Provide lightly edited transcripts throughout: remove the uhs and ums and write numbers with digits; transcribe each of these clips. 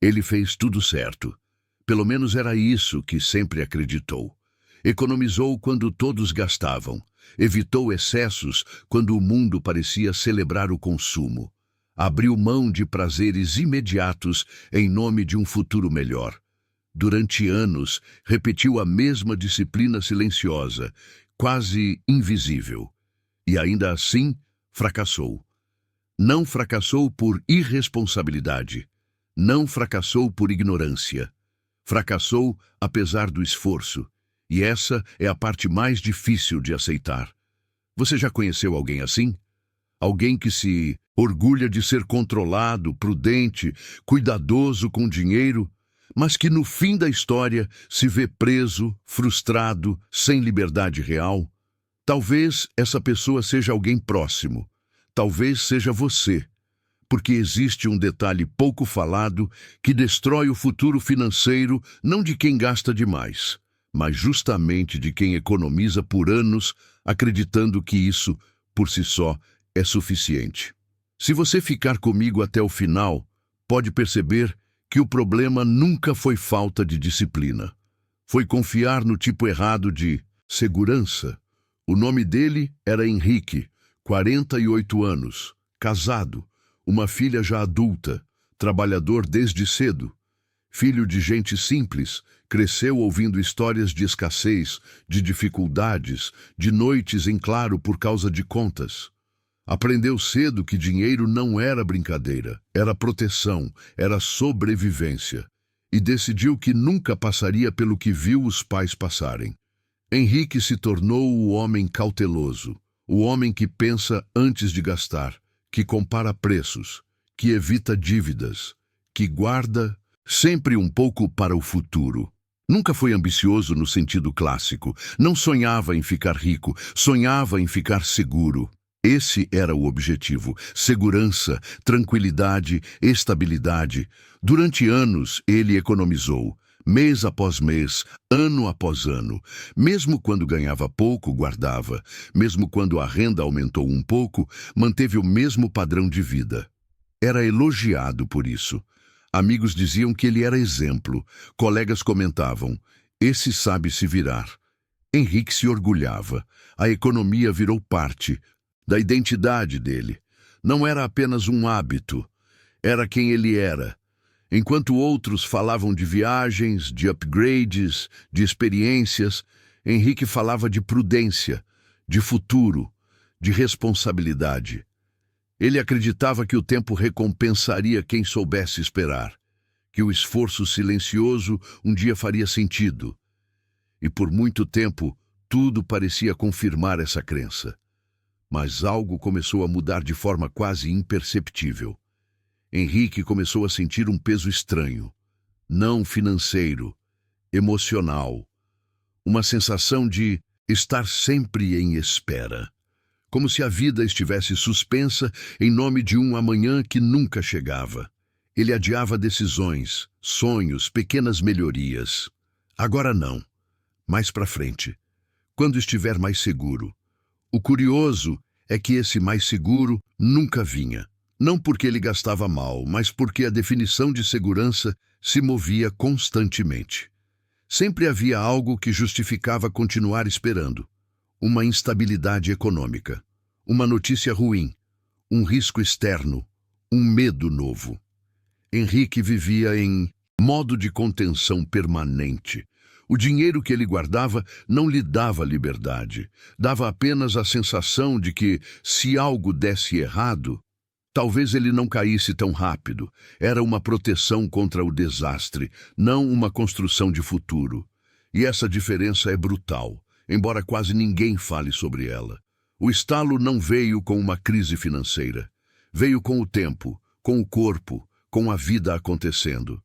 Ele fez tudo certo. Pelo menos era isso que sempre acreditou. Economizou quando todos gastavam. Evitou excessos quando o mundo parecia celebrar o consumo. Abriu mão de prazeres imediatos em nome de um futuro melhor. Durante anos, repetiu a mesma disciplina silenciosa, quase invisível. E ainda assim, fracassou. Não fracassou por irresponsabilidade. Não fracassou por ignorância. Fracassou apesar do esforço. E essa é a parte mais difícil de aceitar. Você já conheceu alguém assim? Alguém que se orgulha de ser controlado, prudente, cuidadoso com dinheiro, mas que no fim da história se vê preso, frustrado, sem liberdade real? Talvez essa pessoa seja alguém próximo. Talvez seja você. Porque existe um detalhe pouco falado que destrói o futuro financeiro não de quem gasta demais, mas justamente de quem economiza por anos, acreditando que isso, por si só, é suficiente. Se você ficar comigo até o final, pode perceber que o problema nunca foi falta de disciplina. Foi confiar no tipo errado de segurança. O nome dele era Henrique, 48 anos, casado, uma filha já adulta, trabalhador desde cedo. Filho de gente simples, cresceu ouvindo histórias de escassez, de dificuldades, de noites em claro por causa de contas. Aprendeu cedo que dinheiro não era brincadeira, era proteção, era sobrevivência. E decidiu que nunca passaria pelo que viu os pais passarem. Henrique se tornou o homem cauteloso, o homem que pensa antes de gastar, que compara preços, que evita dívidas, que guarda sempre um pouco para o futuro. Nunca foi ambicioso no sentido clássico, não sonhava em ficar rico, sonhava em ficar seguro. Esse era o objetivo: segurança, tranquilidade, estabilidade. Durante anos ele economizou, mês após mês, ano após ano. Mesmo quando ganhava pouco, guardava. Mesmo quando a renda aumentou um pouco, manteve o mesmo padrão de vida. Era elogiado por isso. Amigos diziam que ele era exemplo. Colegas comentavam: esse sabe se virar. Henrique se orgulhava. A economia virou parte da identidade dele. Não era apenas um hábito, era quem ele era. Enquanto outros falavam de viagens, de upgrades, de experiências, Henrique falava de prudência, de futuro, de responsabilidade. Ele acreditava que o tempo recompensaria quem soubesse esperar, que o esforço silencioso um dia faria sentido. E por muito tempo, tudo parecia confirmar essa crença. Mas algo começou a mudar de forma quase imperceptível. Henrique começou a sentir um peso estranho, não financeiro, emocional. Uma sensação de estar sempre em espera, como se a vida estivesse suspensa em nome de um amanhã que nunca chegava. Ele adiava decisões, sonhos, pequenas melhorias. Agora não, mais para frente, quando estiver mais seguro. O curioso é que esse mais seguro nunca vinha. Não porque ele gastava mal, mas porque a definição de segurança se movia constantemente. Sempre havia algo que justificava continuar esperando. Uma instabilidade econômica, uma notícia ruim, um risco externo, um medo novo. Henrique vivia em modo de contenção permanente. O dinheiro que ele guardava não lhe dava liberdade, dava apenas a sensação de que, se algo desse errado, talvez ele não caísse tão rápido. Era uma proteção contra o desastre, não uma construção de futuro. E essa diferença é brutal, embora quase ninguém fale sobre ela. O estalo não veio com uma crise financeira. Veio com o tempo, com o corpo, com a vida acontecendo.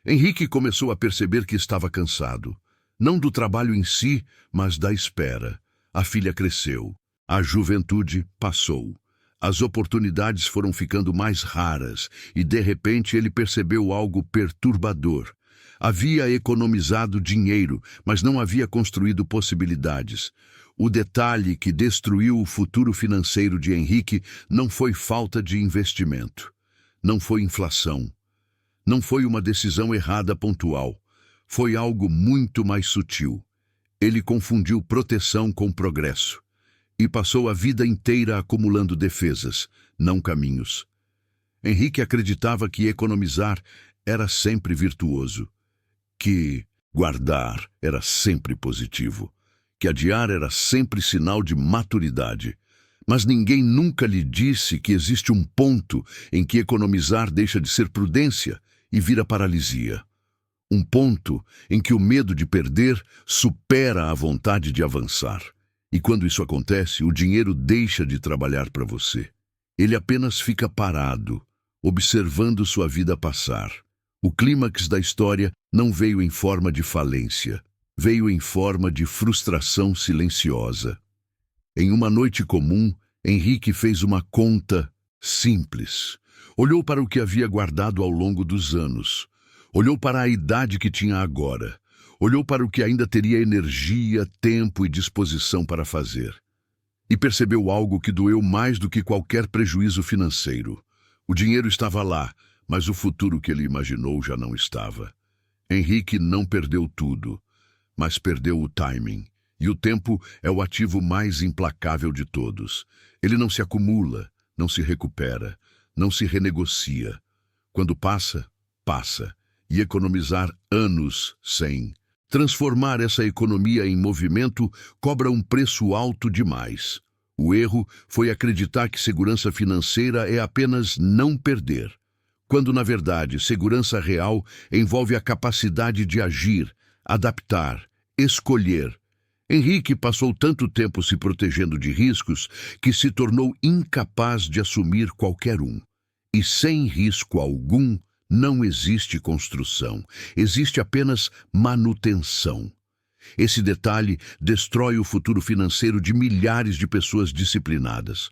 Henrique começou a perceber que estava cansado. Não do trabalho em si, mas da espera. A filha cresceu. A juventude passou. As oportunidades foram ficando mais raras e, de repente, ele percebeu algo perturbador. Havia economizado dinheiro, mas não havia construído possibilidades. O detalhe que destruiu o futuro financeiro de Henrique não foi falta de investimento. Não foi inflação. Não foi uma decisão errada pontual. Foi algo muito mais sutil. Ele confundiu proteção com progresso e passou a vida inteira acumulando defesas, não caminhos. Henrique acreditava que economizar era sempre virtuoso, que guardar era sempre positivo, que adiar era sempre sinal de maturidade. Mas ninguém nunca lhe disse que existe um ponto em que economizar deixa de ser prudência e vira paralisia. Um ponto em que o medo de perder supera a vontade de avançar. E quando isso acontece, o dinheiro deixa de trabalhar para você. Ele apenas fica parado, observando sua vida passar. O clímax da história não veio em forma de falência, veio em forma de frustração silenciosa. Em uma noite comum, Henrique fez uma conta simples. Olhou para o que havia guardado ao longo dos anos. Olhou para a idade que tinha agora. Olhou para o que ainda teria energia, tempo e disposição para fazer. E percebeu algo que doeu mais do que qualquer prejuízo financeiro. O dinheiro estava lá, mas o futuro que ele imaginou já não estava. Henrique não perdeu tudo, mas perdeu o timing. E o tempo é o ativo mais implacável de todos. Ele não se acumula, não se recupera, não se renegocia. Quando passa, passa. E economizar anos sem. Transformar essa economia em movimento cobra um preço alto demais. O erro foi acreditar que segurança financeira é apenas não perder, quando, na verdade, segurança real envolve a capacidade de agir, adaptar, escolher. Henrique passou tanto tempo se protegendo de riscos que se tornou incapaz de assumir qualquer um. E sem risco algum, não existe construção, existe apenas manutenção. Esse detalhe destrói o futuro financeiro de milhares de pessoas disciplinadas.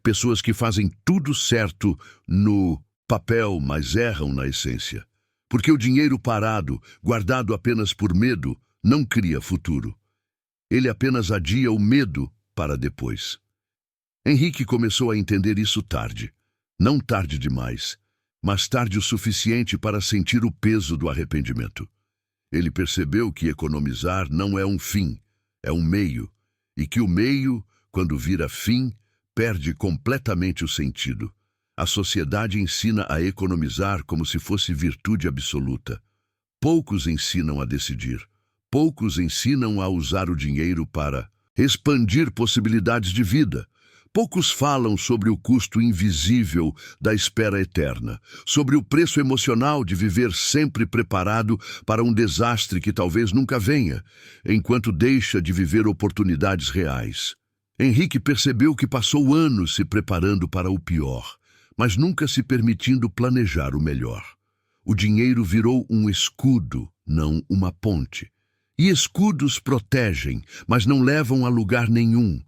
Pessoas que fazem tudo certo no papel, mas erram na essência. Porque o dinheiro parado, guardado apenas por medo, não cria futuro. Ele apenas adia o medo para depois. Henrique começou a entender isso tarde. Não tarde demais, mas tarde o suficiente para sentir o peso do arrependimento. Ele percebeu que economizar não é um fim, é um meio, e que o meio, quando vira fim, perde completamente o sentido. A sociedade ensina a economizar como se fosse virtude absoluta. Poucos ensinam a decidir. Poucos ensinam a usar o dinheiro para expandir possibilidades de vida. Poucos falam sobre o custo invisível da espera eterna, sobre o preço emocional de viver sempre preparado para um desastre que talvez nunca venha, enquanto deixa de viver oportunidades reais. Henrique percebeu que passou anos se preparando para o pior, mas nunca se permitindo planejar o melhor. O dinheiro virou um escudo, não uma ponte. E escudos protegem, mas não levam a lugar nenhum.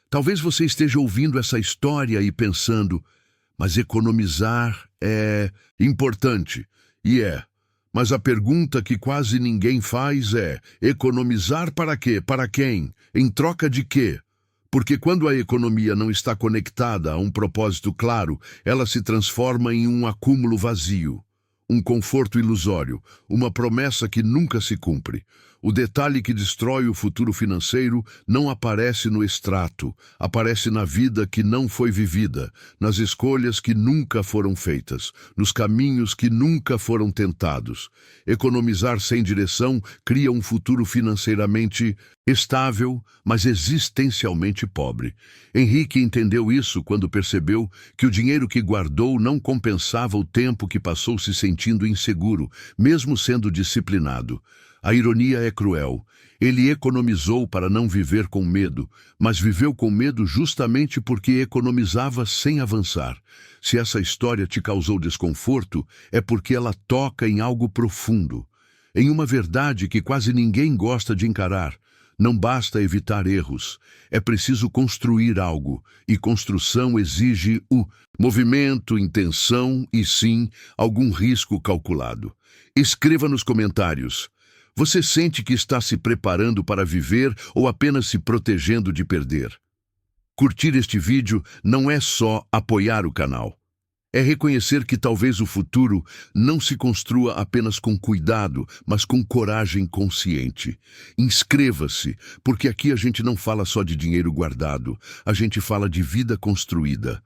Talvez você esteja ouvindo essa história e pensando, mas economizar é importante. E é. Mas a pergunta que quase ninguém faz é, economizar para quê? Para quem? Em troca de quê? Porque quando a economia não está conectada a um propósito claro, ela se transforma em um acúmulo vazio, um conforto ilusório, uma promessa que nunca se cumpre. O detalhe que destrói o futuro financeiro não aparece no extrato, aparece na vida que não foi vivida, nas escolhas que nunca foram feitas, nos caminhos que nunca foram tentados. Economizar sem direção cria um futuro financeiramente estável, mas existencialmente pobre. Henrique entendeu isso quando percebeu que o dinheiro que guardou não compensava o tempo que passou se sentindo inseguro, mesmo sendo disciplinado. A ironia é cruel. Ele economizou para não viver com medo, mas viveu com medo justamente porque economizava sem avançar. Se essa história te causou desconforto, é porque ela toca em algo profundo, em uma verdade que quase ninguém gosta de encarar. Não basta evitar erros, é preciso construir algo, e construção exige o movimento, intenção e, sim, algum risco calculado. Escreva nos comentários. Você sente que está se preparando para viver ou apenas se protegendo de perder? Curtir este vídeo não é só apoiar o canal. É reconhecer que talvez o futuro não se construa apenas com cuidado, mas com coragem consciente. Inscreva-se, porque aqui a gente não fala só de dinheiro guardado, a gente fala de vida construída.